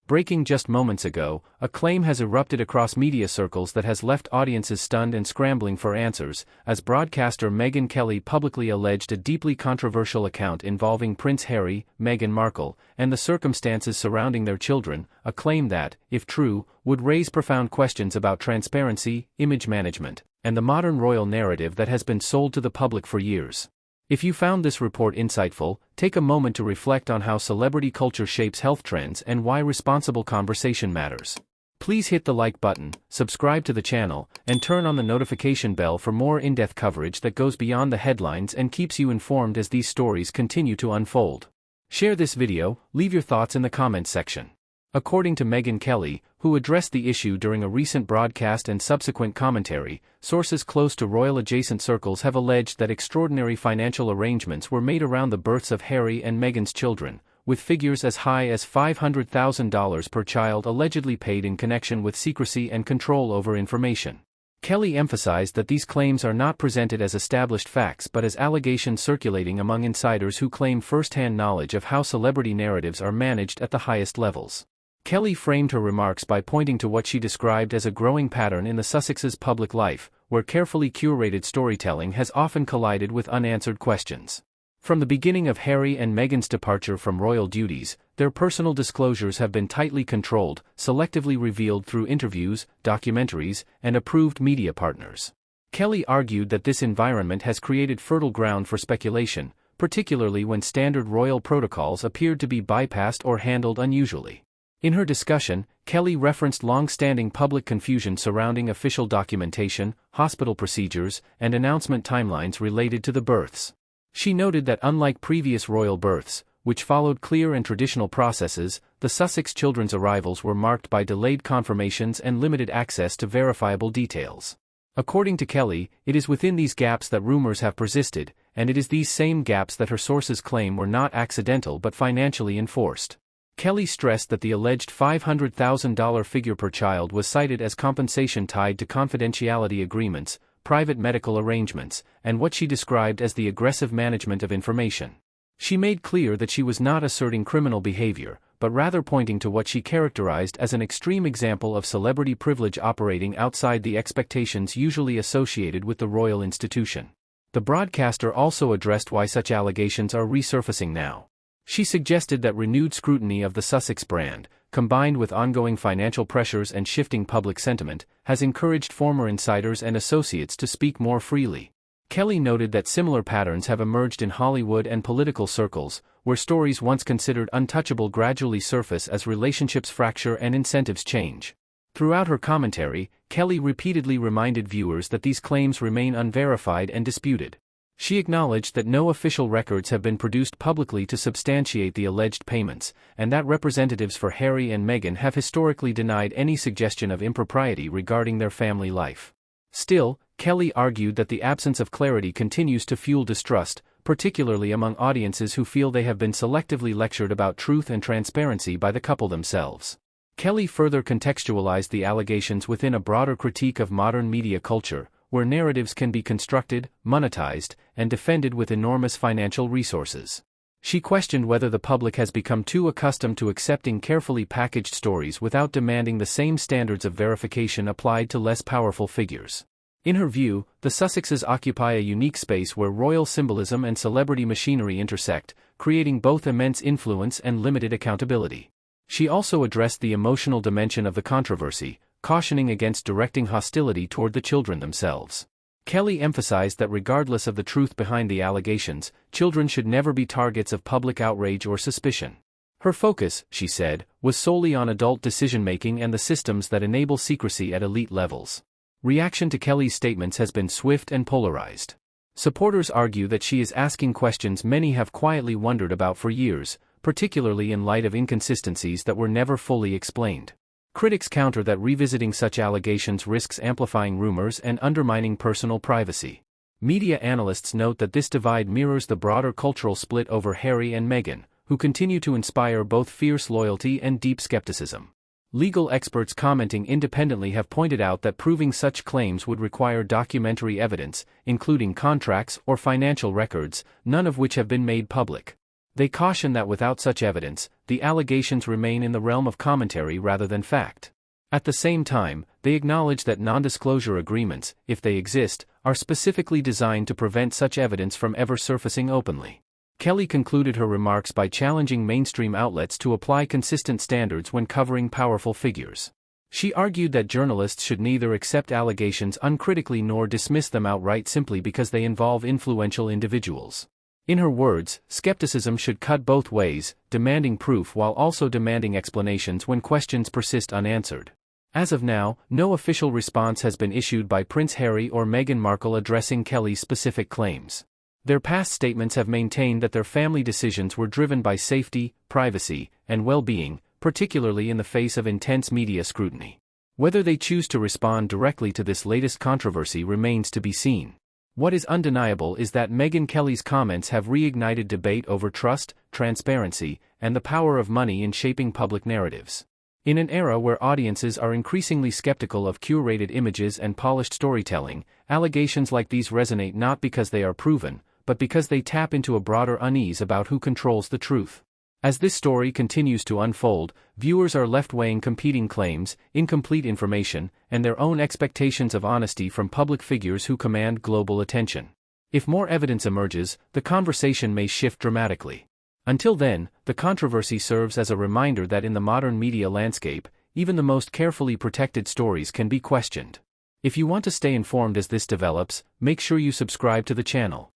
Breaking just moments ago, a claim has erupted across media circles that has left audiences stunned and scrambling for answers, as broadcaster Megyn Kelly publicly alleged a deeply controversial account involving Prince Harry, Meghan Markle, and the circumstances surrounding their children, a claim that, if true, would raise profound questions about transparency, image management, and the modern royal narrative that has been sold to the public for years. If you found this report insightful, take a moment to reflect on how celebrity culture shapes health trends and why responsible conversation matters. Please hit the like button, subscribe to the channel, and turn on the notification bell for more in-depth coverage that goes beyond the headlines and keeps you informed as these stories continue to unfold. Share this video, leave your thoughts in the comments section. According to Megyn Kelly, who addressed the issue during a recent broadcast and subsequent commentary, sources close to royal-adjacent circles have alleged that extraordinary financial arrangements were made around the births of Harry and Meghan's children, with figures as high as $500,000 per child allegedly paid in connection with secrecy and control over information. Kelly emphasized that these claims are not presented as established facts but as allegations circulating among insiders who claim first-hand knowledge of how celebrity narratives are managed at the highest levels. Kelly framed her remarks by pointing to what she described as a growing pattern in the Sussexes' public life, where carefully curated storytelling has often collided with unanswered questions. From the beginning of Harry and Meghan's departure from royal duties, their personal disclosures have been tightly controlled, selectively revealed through interviews, documentaries, and approved media partners. Kelly argued that this environment has created fertile ground for speculation, particularly when standard royal protocols appeared to be bypassed or handled unusually. In her discussion, Kelly referenced long-standing public confusion surrounding official documentation, hospital procedures, and announcement timelines related to the births. She noted that unlike previous royal births, which followed clear and traditional processes, the Sussex children's arrivals were marked by delayed confirmations and limited access to verifiable details. According to Kelly, it is within these gaps that rumors have persisted, and it is these same gaps that her sources claim were not accidental but financially enforced. Kelly stressed that the alleged $500,000 figure per child was cited as compensation tied to confidentiality agreements, private medical arrangements, and what she described as the aggressive management of information. She made clear that she was not asserting criminal behavior, but rather pointing to what she characterized as an extreme example of celebrity privilege operating outside the expectations usually associated with the royal institution. The broadcaster also addressed why such allegations are resurfacing now. She suggested that renewed scrutiny of the Sussex brand, combined with ongoing financial pressures and shifting public sentiment, has encouraged former insiders and associates to speak more freely. Kelly noted that similar patterns have emerged in Hollywood and political circles, where stories once considered untouchable gradually surface as relationships fracture and incentives change. Throughout her commentary, Kelly repeatedly reminded viewers that these claims remain unverified and disputed. She acknowledged that no official records have been produced publicly to substantiate the alleged payments, and that representatives for Harry and Meghan have historically denied any suggestion of impropriety regarding their family life. Still, Kelly argued that the absence of clarity continues to fuel distrust, particularly among audiences who feel they have been selectively lectured about truth and transparency by the couple themselves. Kelly further contextualized the allegations within a broader critique of modern media culture, where narratives can be constructed, monetized, and defended with enormous financial resources. She questioned whether the public has become too accustomed to accepting carefully packaged stories without demanding the same standards of verification applied to less powerful figures. In her view, the Sussexes occupy a unique space where royal symbolism and celebrity machinery intersect, creating both immense influence and limited accountability. She also addressed the emotional dimension of the controversy, cautioning against directing hostility toward the children themselves. Kelly emphasized that regardless of the truth behind the allegations, children should never be targets of public outrage or suspicion. Her focus, she said, was solely on adult decision-making and the systems that enable secrecy at elite levels. Reaction to Kelly's statements has been swift and polarized. Supporters argue that she is asking questions many have quietly wondered about for years, particularly in light of inconsistencies that were never fully explained. Critics counter that revisiting such allegations risks amplifying rumors and undermining personal privacy. Media analysts note that this divide mirrors the broader cultural split over Harry and Meghan, who continue to inspire both fierce loyalty and deep skepticism. Legal experts commenting independently have pointed out that proving such claims would require documentary evidence, including contracts or financial records, none of which have been made public. They caution that without such evidence, the allegations remain in the realm of commentary rather than fact. At the same time, they acknowledge that non-disclosure agreements, if they exist, are specifically designed to prevent such evidence from ever surfacing openly. Kelly concluded her remarks by challenging mainstream outlets to apply consistent standards when covering powerful figures. She argued that journalists should neither accept allegations uncritically nor dismiss them outright simply because they involve influential individuals. In her words, skepticism should cut both ways, demanding proof while also demanding explanations when questions persist unanswered. As of now, no official response has been issued by Prince Harry or Meghan Markle addressing Kelly's specific claims. Their past statements have maintained that their family decisions were driven by safety, privacy, and well-being, particularly in the face of intense media scrutiny. Whether they choose to respond directly to this latest controversy remains to be seen. What is undeniable is that Megyn Kelly's comments have reignited debate over trust, transparency, and the power of money in shaping public narratives. In an era where audiences are increasingly skeptical of curated images and polished storytelling, allegations like these resonate not because they are proven, but because they tap into a broader unease about who controls the truth. As this story continues to unfold, viewers are left weighing competing claims, incomplete information, and their own expectations of honesty from public figures who command global attention. If more evidence emerges, the conversation may shift dramatically. Until then, the controversy serves as a reminder that in the modern media landscape, even the most carefully protected stories can be questioned. If you want to stay informed as this develops, make sure you subscribe to the channel.